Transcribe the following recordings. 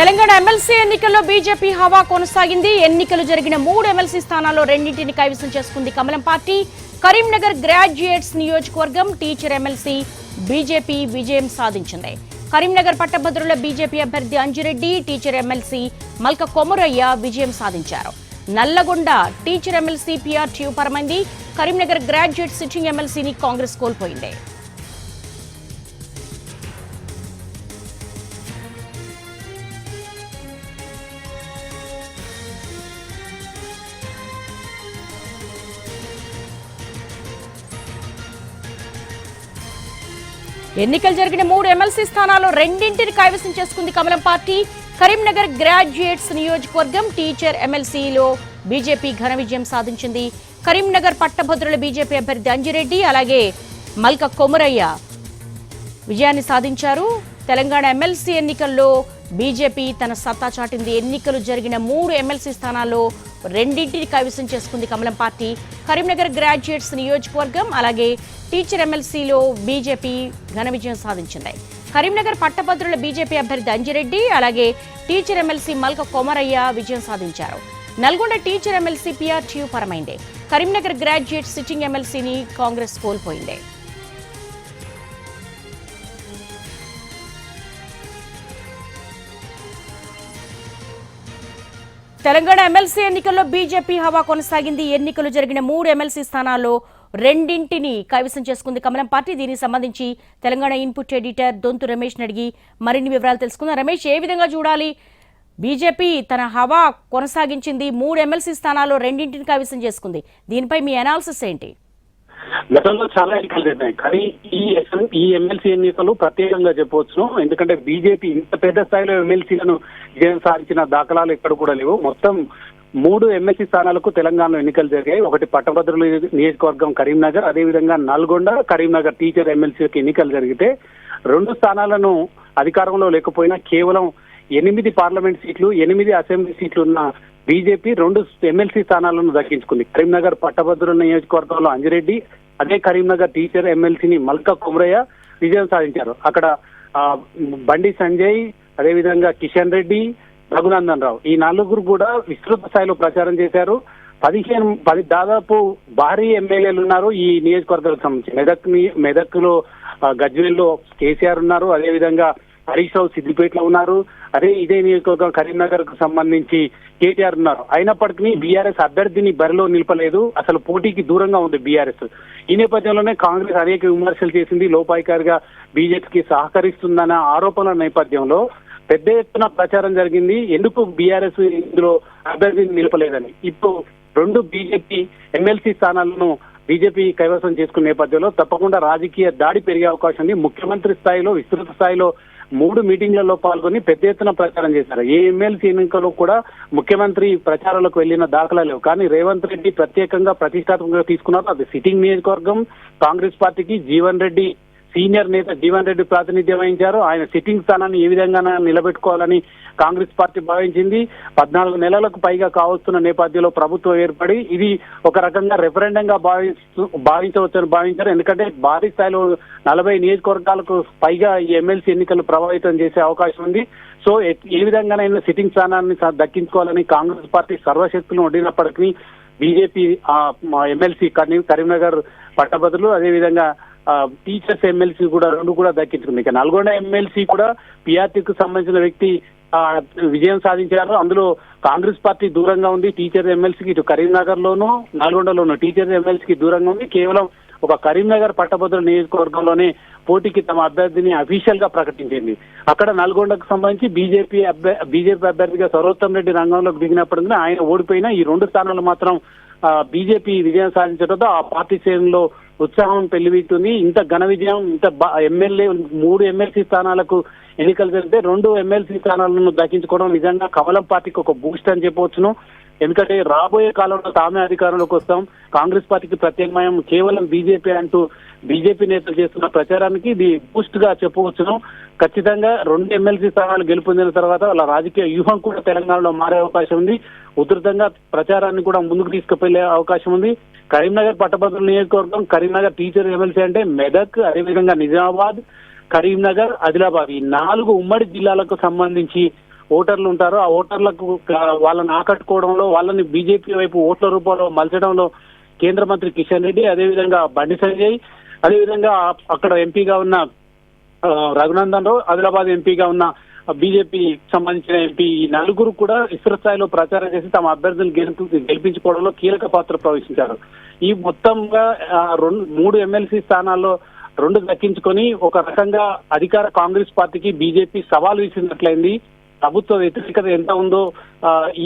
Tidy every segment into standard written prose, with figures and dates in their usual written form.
Telangana MLC ఎన్నికల్లో BJP హవా కొనసాగింది. ఎన్నికలు జరిగిన 3 ఎమ్మెల్సీ స్థానాల్లో రెండింటిని కైవసం చేసుకుంది కమలం పార్టీ. కరీంనగర్ గ్రాడ్యుయేట్స్ నియోజకవర్గం టీచర్ ఎమ్మెల్సీ బీజేపీ విజయం సాధించింది. కరీంనగర్ పట్టభద్రుల బీజేపీ అభ్యర్థి అంజిరెడ్డి, టీచర్ ఎమ్మెల్సీ మల్క కొమురయ్య విజయం సాధించారు. నల్లగొండ టీచర్ ఎమ్మెల్సీ పీఆర్టీయూ పరమైంది. కరీంనగర్ గ్రాడ్యుయేట్ సిట్టింగ్ ఎమ్మెల్సీని కాంగ్రెస్ కోల్పోయింది. ఎన్నికలు జరిగిన 3 ఎమ్మెల్సీ స్థానాల్లో రెండింటిని కైవసం చేసుకుంది కమలం పార్టీ. కరీంనగర్ గ్రాడ్యుయేట్స్ నియోజకవర్గం టీచర్ ఎమ్మెల్సీలో బీజేపీ ఘన విజయం సాధించింది. కరీంనగర్ పట్టభద్రుల బీజేపీ అభ్యర్థి అంజిరెడ్డి అలాగే మల్క కొమురయ్య విజయాన్ని సాధించారు. తెలంగాణ ఎమ్మెల్సీ ఎన్నికల్లో బీజేపీ తన సత్తా చాటింది. ఎన్నికలు జరిగిన 3 ఎమ్మెల్సీ స్థానాల్లో రెండింటిని కైవసం చేసుకుంది కమలం పార్టీ. కరీంనగర్ గ్రాడ్యుయేట్స్ నియోజకవర్గం అలాగే టీచర్ ఎమ్మెల్సీలో బీజేపీ ఘన విజయం సాధించింది. కరీంనగర్ పట్టభద్రుల బీజేపీ అభ్యర్థి అంజిరెడ్డి అలాగే టీచర్ ఎమ్మెల్సీ మల్క కొమరయ్య విజయం సాధించారు. నల్గొండ టీచర్ ఎమ్మెల్సీ పీఆర్టీయూ పరమైంది. కరీంనగర్ గ్రాడ్యుయేట్ సిట్టింగ్ ఎమ్మెల్సీని కాంగ్రెస్ కోల్పోయింది. తెలంగాణ ఎమ్మెల్సీ ఎన్నికల్లో బీజేపీ హవా కొనసాగింది. ఎన్నికలు జరిగిన 3 ఎమ్మెల్సీ స్థానాల్లో రెండింటిని కైవసం చేసుకుంది కమలం పార్టీ. దీనికి సంబంధించి తెలంగాణ ఇన్పుట్ ఎడిటర్ దొంతు రమేష్ అడిగి మరిన్ని వివరాలు తెలుసుకుందాం. రమేష్, ఏ విధంగా చూడాలి? బీజేపీ తన హవా కొనసాగించింది, 3 ఎమ్మెల్సీ స్థానాల్లో రెండింటిని కైవసం చేసుకుంది. దీనిపై మీ అనాలిసిస్ ఏంటి? గతంలో చాలా ఎన్నికలు జరిగినాయి, కానీ ఈ ఎమ్మెల్సీ ఎన్నికలు ప్రత్యేకంగా చెప్పవచ్చు. ఎందుకంటే బీజేపీ ఇంత పెద్ద స్థాయిలో ఎమ్మెల్సీలను విజయం సాధించిన దాఖలాలు ఎక్కడ కూడా లేవు. మొత్తం 3 ఎమ్మెల్సీ స్థానాలకు తెలంగాణలో ఎన్నికలు జరిగాయి. ఒకటి పట్టభద్రుల నియోజకవర్గం కరీంనగర్, అదేవిధంగా నల్గొండ కరీంనగర్ టీచర్ ఎమ్మెల్సీకి ఎన్నికలు జరిగితే 2 స్థానాలను అధికారంలో లేకపోయినా కేవలం 8 పార్లమెంట్ సీట్లు, 8 అసెంబ్లీ సీట్లు ఉన్న బీజేపీ 2 ఎమ్మెల్సీ స్థానాలను దక్కించుకుంది. కరీంనగర్ పట్టభద్రుల నియోజకవర్గంలో అంజిరెడ్డి, అదే కరీంనగర్ టీచర్ ఎమ్మెల్సీని మల్క కొమురయ్య విజయం సాధించారు. అక్కడ బండి సంజయ్, అదేవిధంగా కిషన్ రెడ్డి, రఘునందన్ రావు ఈ 4 కూడా విస్తృత స్థాయిలో ప్రచారం చేశారు. 10 దాదాపు భారీ ఎమ్మెల్యేలు ఉన్నారు ఈ నియోజకవర్గాలకు సంబంధించి. మెదక్లో గజ్వేల్లో కేసీఆర్ ఉన్నారు, అదేవిధంగా హరీష్ రావు సిద్దిపేటలో ఉన్నారు, ఇదే నియోజకవర్గం కరీంనగర్ కు సంబంధించి కేటీఆర్ ఉన్నారు. అయినప్పటికీ బీఆర్ఎస్ అభ్యర్థిని బరిలో నిలపలేదు, అసలు పోటీకి దూరంగా ఉంది బీఆర్ఎస్. ఈ నేపథ్యంలోనే కాంగ్రెస్ అనేక విమర్శలు చేసింది, లోపాయికారిగా బీజేపీకి సహకరిస్తుందన్న ఆరోపణల నేపథ్యంలో పెద్ద ఎత్తున ప్రచారం జరిగింది. ఎందుకు బీఆర్ఎస్ ఇందులో అభ్యర్థిని నిలపలేదని. ఇప్పుడు 2 బీజేపీ ఎమ్మెల్సీ స్థానాలను బీజేపీ కైవసం చేసుకున్న నేపథ్యంలో తప్పకుండా రాజకీయ దాడి పెరిగే అవకాశం ఉంది. ముఖ్యమంత్రి స్థాయిలో విస్తృత స్థాయిలో 3 మీటింగ్లలో పాల్గొని పెద్ద ఎత్తున ప్రచారం చేశారు. ఏ ఎమ్మెల్సీ ఎన్నికల్లో కూడా ముఖ్యమంత్రి ప్రచారాలకు వెళ్లిన దాఖలా లేవు. కానీ రేవంత్ రెడ్డి ప్రత్యేకంగా ప్రతిష్టాత్మకంగా తీసుకున్నారు. అది సిట్టింగ్ నియోజకవర్గం. కాంగ్రెస్ పార్టీకి జీవన్ రెడ్డి, సీనియర్ నేత జీవన్ రెడ్డి ప్రాతినిధ్యం వహించారు. ఆయన సిట్టింగ్ స్థానాన్ని ఏ విధంగా నిలబెట్టుకోవాలని కాంగ్రెస్ పార్టీ భావించింది. 14 నెలలకు పైగా కావస్తున్న నేపథ్యంలో ప్రభుత్వం ఏర్పడి ఇది ఒక రకంగా రెఫరెండంగా భావించవచ్చని భావించారు. ఎందుకంటే భారీ స్థాయిలో 40 నియోజకవర్గాలకు పైగా ఈ ఎమ్మెల్సీ ఎన్నికలు ప్రభావితం చేసే అవకాశం ఉంది. సో ఏ విధంగానైనా సిట్టింగ్ స్థానాన్ని దక్కించుకోవాలని కాంగ్రెస్ పార్టీ సర్వశక్తులను వడ్డినప్పటికీ బీజేపీ ఎమ్మెల్సీ కరీంనగర్ పట్టభద్రులు, అదేవిధంగా టీచర్స్ ఎమ్మెల్సీ కూడా 2 కూడా దక్కించుకుంది. ఇక నల్గొండ ఎమ్మెల్సీ కూడా పీఆర్టీకి సంబంధించిన వ్యక్తి విజయం సాధించారు. అందులో కాంగ్రెస్ పార్టీ దూరంగా ఉంది. టీచర్ ఎమ్మెల్సీకి ఇటు కరీంనగర్ లోను నల్గొండలోను టీచర్ ఎమ్మెల్సీకి దూరంగా ఉంది. కేవలం ఒక కరీంనగర్ పట్టభద్రుల నియోజకవర్గంలోనే పోటీకి తమ అభ్యర్థిని అఫీషియల్ గా ప్రకటించింది. అక్కడ నల్గొండకు సంబంధించి బీజేపీ అభ్యర్థిగా సర్వోత్తమ్ రెడ్డి రంగంలోకి దిగినప్పటికీ ఆయన ఓడిపోయినా ఈ 2 స్థానాలు మాత్రం బీజేపీ విజయం సాధించడంతో ఆ పార్టీ శ్రేణుల్లో ఉత్సాహం పెళ్లివీస్తుంది. ఇంత ఘన విజయం, ఇంత 3 ఎమ్మెల్సీ స్థానాలకు ఎన్నికలు జరిగితే 2 ఎమ్మెల్సీ స్థానాలను దక్కించుకోవడం నిజంగా కమలం పార్టీకి ఒక బూస్ట్ అని చెప్పవచ్చును. ఎందుకంటే రాబోయే కాలంలో తామే అధికారంలోకి వస్తాం, కాంగ్రెస్ పార్టీకి ప్రత్యామ్నాయం కేవలం బీజేపీ అంటూ బీజేపీ నేతలు చేస్తున్న ప్రచారానికి ఇది బూస్ట్ గా చెప్పవచ్చును. ఖచ్చితంగా 2 ఎమ్మెల్సీ స్థానాలు గెలుపొందిన తర్వాత వాళ్ళ రాజకీయ వ్యూహం కూడా తెలంగాణలో మారే అవకాశం ఉంది. ఉధృతంగా ప్రచారాన్ని కూడా ముందుకు తీసుకుపోయే అవకాశం ఉంది. కరీంనగర్ పట్టభద్రుల నియోజకవర్గం, కరీంనగర్ టీచర్ ఎమ్మెల్సీ అంటే మెదక్, అదేవిధంగా నిజామాబాద్, కరీంనగర్, ఆదిలాబాద్ ఈ 4 ఉమ్మడి జిల్లాలకు సంబంధించి ఓటర్లు ఉంటారో ఆ ఓటర్లకు వాళ్ళని ఆకట్టుకోవడంలో, వాళ్ళని బీజేపీ వైపు ఓట్ల రూపంలో మలచడంలో కేంద్ర మంత్రి కిషన్ రెడ్డి, అదేవిధంగా బండి సంజయ్, అదేవిధంగా అక్కడ ఎంపీగా ఉన్న రఘునందన్ రావు, ఆదిలాబాద్ ఎంపీగా ఉన్న బీజేపీ సంబంధించిన ఎంపీ, ఈ నలుగురు కూడా విస్తృత స్థాయిలో ప్రచారం చేసి తమ అభ్యర్థులను గెలిపించుకోవడంలో కీలక పాత్ర ప్రవహించారు. ఈ మొత్తంగా 3 ఎమ్మెల్సీ స్థానాల్లో 2 దక్కించుకొని ఒక రకంగా అధికార కాంగ్రెస్ పార్టీకి బీజేపీ సవాల్ విసిరినట్లయింది. ప్రభుత్వ వ్యతిరేకత ఎంత ఉందో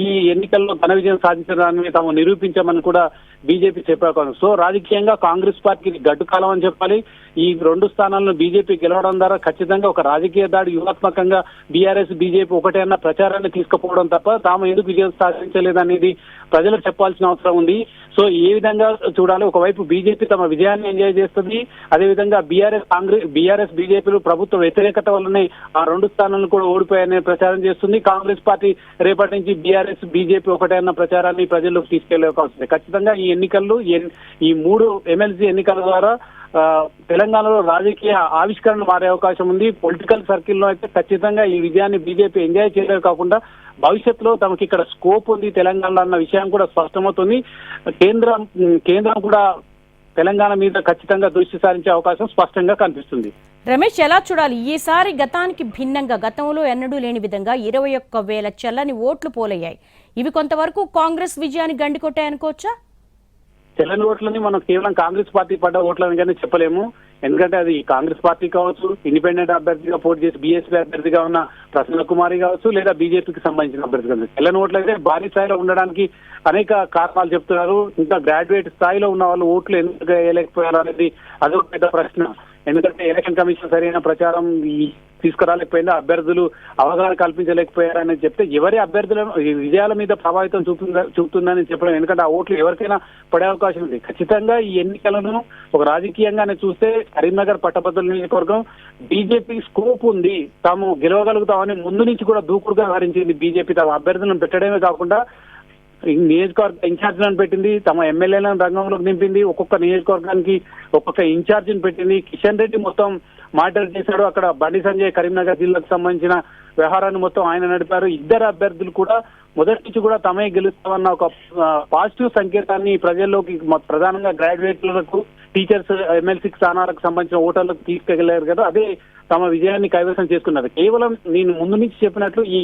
ఈ ఎన్నికల్లో ఘన విజయం సాధించడాన్ని తాము నిరూపించామని కూడా బీజేపీ చెప్పారు. సో రాజకీయంగా కాంగ్రెస్ పార్టీకి గడ్డు కాలం అని చెప్పాలి. ఈ 2 స్థానాలను బీజేపీ గెలవడం ద్వారా ఖచ్చితంగా ఒక రాజకీయ దాడి వ్యూహాత్మకంగా బీఆర్ఎస్ బీజేపీ ఒకటే అన్న ప్రచారాన్ని తీసుకుపోవడం తప్ప తాము ఎందుకు విజయం సాధించలేదనేది ప్రజలకు చెప్పాల్సిన అవసరం ఉంది. సో ఏ విధంగా చూడాలి, ఒకవైపు బీజేపీ తమ విజయాన్ని ఎంజాయ్ చేస్తుంది, అదేవిధంగా బీఆర్ఎస్ బీజేపీలు ప్రభుత్వ వ్యతిరేకత వల్లనే ఆ 2 స్థానాలను కూడా ఓడిపోయాయనే ప్రచారం చేస్తుంది. కాంగ్రెస్ పార్టీ రేపటి నుంచి బీఆర్ఎస్ బీజేపీ ఒకటే అన్న ప్రచారాన్ని ప్రజల్లోకి తీసుకెళ్లే అవకాశం ఉంది. ఖచ్చితంగా ఈ ఎన్నికల్లో ఈ 3 ఎమ్మెల్సీ ఎన్నికల ద్వారా తెలంగాణలో రాజకీయ ఆవిష్కరణ మారే అవకాశం ఉంది. పొలిటికల్ సర్కిల్లో అయితే ఖచ్చితంగా ఈ విజయాన్ని బీజేపీ ఎంజాయ్ చేయలేదు కాకుండా భవిష్యత్తులో తమకి ఇక్కడ స్కోప్ ఉంది తెలంగాణలో అన్న విషయం కూడా స్పష్టమవుతుంది. కేంద్రం కూడా తెలంగాణ మీద ఖచ్చితంగా దృష్టి సారించే అవకాశం స్పష్టంగా కనిపిస్తుంది. రమేష్, ఎలా చూడాలి ఈసారి గతానికి భిన్నంగా? గతంలో ఎన్నడూ లేని విధంగా 21,000 చెల్లని ఓట్లు పోలయ్యాయి. ఇవి కొంతవరకు కాంగ్రెస్ విజయాన్ని గండికొట్టాయనుకోవచ్చా? చెల్లని ఓట్లని మనం కేవలం కాంగ్రెస్ పార్టీ పడ్డ ఓట్లని కానీ చెప్పలేము. ఎందుకంటే అది కాంగ్రెస్ పార్టీ కావచ్చు, ఇండిపెండెంట్ అభ్యర్థిగా పోటీ చేసి బీఎస్పీ అభ్యర్థిగా ఉన్న ప్రసన్న కుమారి కావచ్చు, లేదా బీజేపీకి సంబంధించిన అభ్యర్థి కావచ్చు. చెల్లని ఓట్లు అయితే భారీ స్థాయిలో ఉండడానికి అనేక కారణాలు చెప్తున్నారు. ఇంకా గ్రాడ్యుయేట్ స్థాయిలో ఉన్న వాళ్ళు ఓట్లు ఎందుకు వేయలేకపోయారు అనేది అదొక పెద్ద ప్రశ్న. ఎందుకంటే ఎలక్షన్ కమిషన్ సరైన ప్రచారం తీసుకురాలేకపోయిందా, అభ్యర్థులు అవగాహన కల్పించలేకపోయారని చెప్తే ఎవరి అభ్యర్థుల విజయాల మీద ప్రభావితం చూపుతుందని చెప్పడం. ఎందుకంటే ఆ ఓట్లు ఎవరికైనా పడే అవకాశం ఉంది. ఖచ్చితంగా ఈ ఎన్నికలను ఒక రాజకీయంగానే చూస్తే కరీంనగర్ పట్టభద్రుల నియోజకవర్గం బీజేపీ స్కోప్ ఉంది, తాము గెలవగలుగుతామని ముందు నుంచి కూడా దూకుడుగా వ్యవహరించింది బీజేపీ. తమ అభ్యర్థులను పెట్టడమే కాకుండా నియోజకవర్గ ఇన్ఛార్జీలను పెట్టింది, తమ ఎమ్మెల్యేలను రంగంలోకి నింపింది, ఒక్కొక్క నియోజకవర్గానికి ఒక్కొక్క ఇన్ఛార్జిని పెట్టింది. కిషన్ రెడ్డి మొత్తం మానిటర్ చేశాడు. అక్కడ బండి సంజయ్ కరీంనగర్ జిల్లాకు సంబంధించిన వ్యవహారాన్ని మొత్తం ఆయన నడిపారు. ఇద్దరు అభ్యర్థులు కూడా మొదటి నుంచి కూడా తమే గెలుస్తామన్న ఒక పాజిటివ్ సంకేతాన్ని ప్రజల్లోకి ప్రధానంగా గ్రాడ్యుయేట్లకు, టీచర్స్, ఎమ్మెల్సీ స్థానాలకు సంబంధించిన ఓటర్లకు తీసుకెళ్లారు కదా, అదే తమ విజయాన్ని కైవసం చేసుకున్నారు. కేవలం నేను ముందు నుంచి చెప్పినట్లు ఈ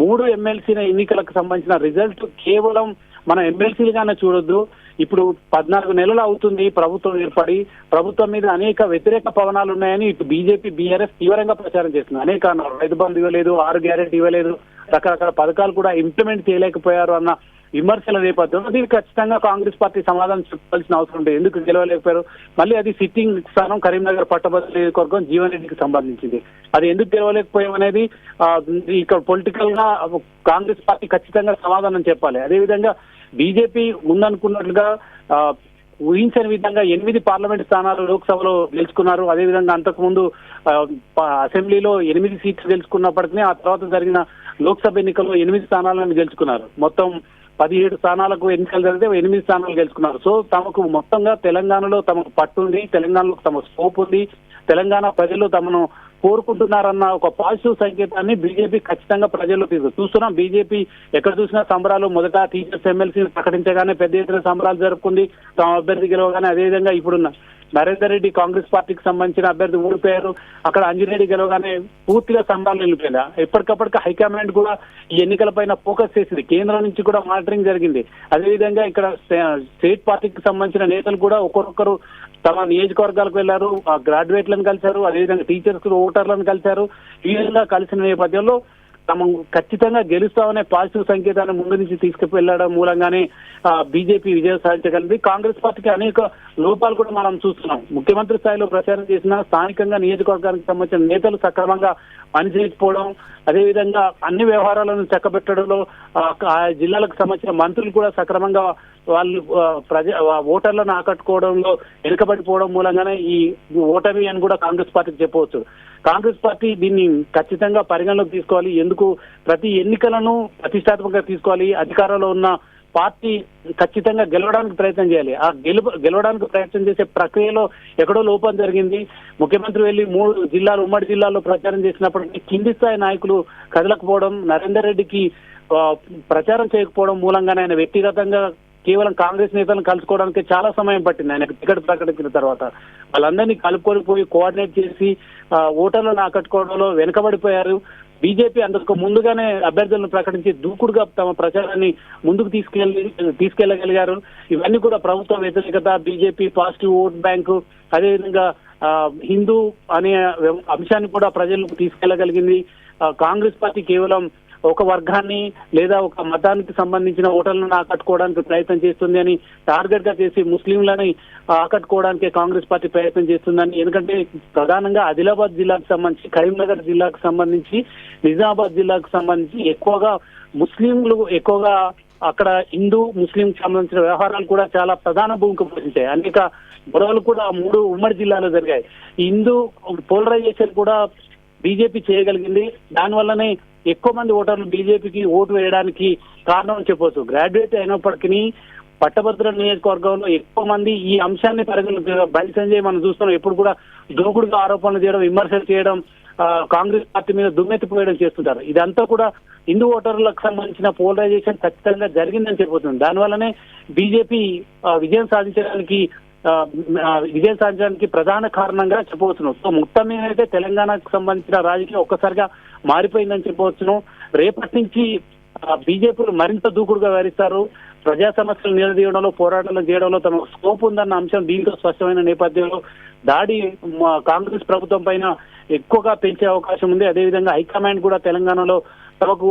3 ఎమ్మెల్సీ ఎన్నికలకు సంబంధించిన రిజల్ట్ కేవలం మన ఎమ్మెల్సీలుగానే చూడొద్దు. ఇప్పుడు 14 నెలలు అవుతుంది ప్రభుత్వం ఏర్పడి, ప్రభుత్వం మీద అనేక వ్యతిరేక పవనాలు ఉన్నాయని ఇటు బీజేపీ బీఆర్ఎస్ తీవ్రంగా ప్రచారం చేస్తుంది. అనేక రైతు బంధు ఇవ్వలేదు, 6 గ్యారెంటీ ఇవ్వలేదు, రకరకాల పథకాలు కూడా ఇంప్లిమెంట్ చేయలేకపోయారు అన్న విమర్శల నేపథ్యంలో దీనికి ఖచ్చితంగా కాంగ్రెస్ పార్టీ సమాధానం చెప్పాల్సిన అవసరం ఉంటుంది. ఎందుకు గెలవలేకపోయారు? మళ్ళీ అది సిట్టింగ్ స్థానం కరీంనగర్ పట్టభద్రుల నియోజకవర్గం జీవన్ రెడ్డికి సంబంధించింది. అది ఎందుకు గెలవలేకపోయామనేది ఇక్కడ పొలిటికల్ గా కాంగ్రెస్ పార్టీ ఖచ్చితంగా సమాధానం చెప్పాలి. అదేవిధంగా బీజేపీ ముందనుకున్నట్లుగా ఊహించని విధంగా 8 పార్లమెంట్ స్థానాలు లోక్సభలో గెలుచుకున్నారు. అదేవిధంగా అంతకుముందు అసెంబ్లీలో 8 సీట్లు గెలుచుకున్నప్పటికీ ఆ తర్వాత జరిగిన లోక్సభ ఎన్నికల్లో 8 స్థానాలను గెలుచుకున్నారు. మొత్తం 17 స్థానాలకు ఎన్నికలు జరిగితే 8 స్థానాలు గెలుచుకున్నారు. సో తమకు మొత్తంగా తెలంగాణలో తమకు పట్టుంది, తెలంగాణలో తమ స్కోప్ ఉంది, తెలంగాణ ప్రజలు తమను కోరుకుంటున్నారన్న ఒక పాజిటివ్ సంకేతాన్ని బీజేపీ ఖచ్చితంగా ప్రజల్లో చూస్తున్నాం. బీజేపీ ఎక్కడ చూసినా సంబరాలు. మొదట టీచర్స్ ఎమ్మెల్సీ ప్రకటించగానే పెద్ద ఎత్తున సంబరాలు జరుపుకుంది, తమ అభ్యర్థి గెలవగానే. అదేవిధంగా ఇప్పుడున్న నరేందర్ రెడ్డి కాంగ్రెస్ పార్టీకి సంబంధించిన అభ్యర్థి ఓడిపోయారు, అక్కడ అంజిరెడ్డి గెలవగానే పూర్తిగా సంబరాలు నిలిపోయింది. ఎప్పటికప్పటికి హైకమాండ్ కూడా ఈ ఎన్నికలపైన ఫోకస్ చేసింది, కేంద్రం నుంచి కూడా మానిటరింగ్ జరిగింది. అదేవిధంగా ఇక్కడ స్టేట్ పార్టీకి సంబంధించిన నేతలు కూడా ఒక్కొక్కరు తమ నియోజకవర్గాలకు వెళ్లారు, గ్రాడ్యుయేట్లను కలిశారు, అదేవిధంగా టీచర్స్ ఓటర్లను కలిశారు. ఈ విధంగా కలిసిన నేపథ్యంలో తమ ఖచ్చితంగా గెలుస్తామనే పాజిటివ్ సంకేతాన్ని ముందు నుంచి తీసుకువెళ్లడం మూలంగానే బీజేపీ విజయం సాధించగలిగింది. కాంగ్రెస్ పార్టీకి అనేక లోపాలు కూడా మనం చూస్తున్నాం. ముఖ్యమంత్రి స్థాయిలో ప్రచారం చేసిన స్థానికంగా నియోజకవర్గానికి సంబంధించిన నేతలు సక్రమంగా పనిచేయకపోవడం, అదేవిధంగా అన్ని వ్యవహారాలను చక్కబెట్టడంలో ఆ జిల్లాలకు సంబంధించిన మంత్రులు కూడా సక్రమంగా వాళ్ళు ఓటర్లను ఆకట్టుకోవడంలో వెనుకబడిపోవడం మూలంగానే ఈ ఓటమి అని కూడా కాంగ్రెస్ పార్టీకి చెప్పవచ్చు. కాంగ్రెస్ పార్టీ దీన్ని ఖచ్చితంగా పరిగణలోకి తీసుకోవాలి. ఎందుకు ప్రతి ఎన్నికలను ప్రతిష్టాత్మకంగా తీసుకోవాలి. అధికారంలో ఉన్న పార్టీ ఖచ్చితంగా గెలవడానికి ప్రయత్నం చేయాలి. ఆ గెలవడానికి ప్రయత్నం చేసే ప్రక్రియలో ఎక్కడో లోపం జరిగింది. ముఖ్యమంత్రి వెళ్లి 3 జిల్లాలు ఉమ్మడి జిల్లాల్లో ప్రచారం చేసినప్పటికీ కింది స్థాయి నాయకులు కదలకపోవడం, నరేందర్ రెడ్డికి ప్రచారం చేయకపోవడం మూలంగానే ఆయన వ్యక్తిగతంగా కేవలం కాంగ్రెస్ నేతలను కలుసుకోవడానికి చాలా సమయం పట్టింది. ఆయనకు టికెట్ ప్రకటించిన తర్వాత వాళ్ళందరినీ కలుపుకొని పోయి కోఆర్డినేట్ చేసి ఓటర్లను ఆకట్టుకోవడంలో వెనుకబడిపోయారు. బీజేపీ అందుకు ముందుగానే అభ్యర్థులను ప్రకటించి దూకుడుగా తమ ప్రచారాన్ని ముందుకు తీసుకెళ్లగలిగారు. ఇవన్నీ కూడా ప్రభుత్వ వ్యతిరేకత, బీజేపీ పాజిటివ్ ఓట్ బ్యాంకు, అదేవిధంగా హిందూ అనే అంశాన్ని కూడా ప్రజలకు తీసుకెళ్లగలిగింది. కాంగ్రెస్ పార్టీ కేవలం ఒక వర్గాన్ని లేదా ఒక మతానికి సంబంధించిన ఓటర్లను ఆకట్టుకోవడానికి ప్రయత్నం చేస్తుంది అని టార్గెట్ గా చేసి ముస్లింలని ఆకట్టుకోవడానికి కాంగ్రెస్ పార్టీ ప్రయత్నం చేస్తుందని, ఎందుకంటే ప్రధానంగా ఆదిలాబాద్ జిల్లాకు సంబంధించి, కరీంనగర్ జిల్లాకు సంబంధించి, నిజామాబాద్ జిల్లాకు సంబంధించి ఎక్కువగా ముస్లింలు ఎక్కువగా అక్కడ హిందూ ముస్లిం సంబంధించిన వ్యవహారాలు కూడా చాలా ప్రధాన భూమిక పోషించాయి. అనేక గొడవలు కూడా 3 ఉమ్మడి జిల్లాలో జరిగాయి. హిందూ పోలరైజేషన్ కూడా బీజేపీ చేయగలిగింది. దానివల్లనే ఎక్కువ మంది ఓటర్లు బీజేపీకి ఓటు వేయడానికి కారణం అని చెప్పవచ్చు. గ్రాడ్యుయేట్ అయినప్పటికీ పట్టభద్రుల నియోజకవర్గంలో ఎక్కువ మంది ఈ అంశాన్ని బండి సంజయ్ మనం చూస్తున్నాం. ఎప్పుడు కూడా దూకుడుగా ఆరోపణలు చేయడం, విమర్శలు చేయడం, కాంగ్రెస్ పార్టీ మీద దుమ్మెత్తిపోయడం చేస్తుంటారు. ఇదంతా కూడా హిందూ ఓటర్లకు సంబంధించిన పోలరైజేషన్ ఖచ్చితంగా జరిగిందని చెప్పబోతుంది. దానివల్లనే బీజేపీ విజయం సాధించడానికి ప్రధాన కారణంగా చెప్పవచ్చును. సో మొత్తం మీద అయితే తెలంగాణకు సంబంధించిన రాజకీయం ఒక్కసారిగా మారిపోయిందని చెప్పవచ్చును. రేపటి నుంచి బీజేపీలు మరింత దూకుడుగా వ్యవహరిస్తారు. ప్రజా సమస్యలు నిలదీయడంలో, పోరాటాలు చేయడంలో తమ స్కోప్ ఉందన్న అంశం దీంతో స్పష్టమైన నేపథ్యంలో దాడి కాంగ్రెస్ ప్రభుత్వం పైన ఎక్కువగా పెంచే అవకాశం ఉంది. అదేవిధంగా హైకమాండ్ కూడా తెలంగాణలో తమకు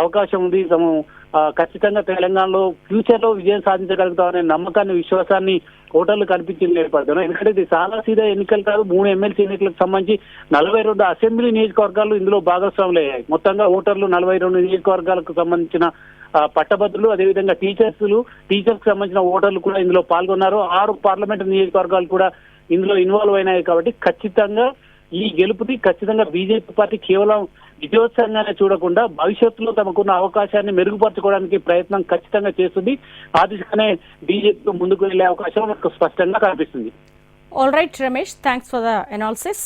అవకాశం ఉంది. తాము ఖచ్చితంగా తెలంగాణలో ఫ్యూచర్ లో విజయం సాధించగలుగుతామనే నమ్మకాన్ని, విశ్వాసాన్ని ఓటర్లు కనిపించింది ఏర్పడుతున్నాయి. ఎందుకంటే ఇది చాలా సీదా ఎన్నికలు కాదు. 3 ఎమ్మెల్సీ ఎన్నికలకు సంబంధించి 42 అసెంబ్లీ నియోజకవర్గాలు ఇందులో భాగస్వాములు అయ్యాయి. మొత్తంగా ఓటర్లు 42 నియోజకవర్గాలకు సంబంధించిన పట్టభద్రులు, అదేవిధంగా టీచర్స్ సంబంధించిన ఓటర్లు కూడా ఇందులో పాల్గొన్నారు. 6 పార్లమెంటు నియోజకవర్గాలు కూడా ఇందులో ఇన్వాల్వ్ అయినాయి. కాబట్టి ఖచ్చితంగా ఈ గెలుపుని ఖచ్చితంగా బీజేపీ పార్టీ కేవలం విజయోత్సవంగానే చూడకుండా భవిష్యత్తులో తమకున్న అవకాశాన్ని మెరుగుపరచుకోవడానికి ప్రయత్నం ఖచ్చితంగా చేస్తుంది. ఆ దిశగానే బీజేపీ ముందుకు వెళ్లే అవకాశం మనకు స్పష్టంగా కనిపిస్తుంది. All right Ramesh, thanks for the analysis.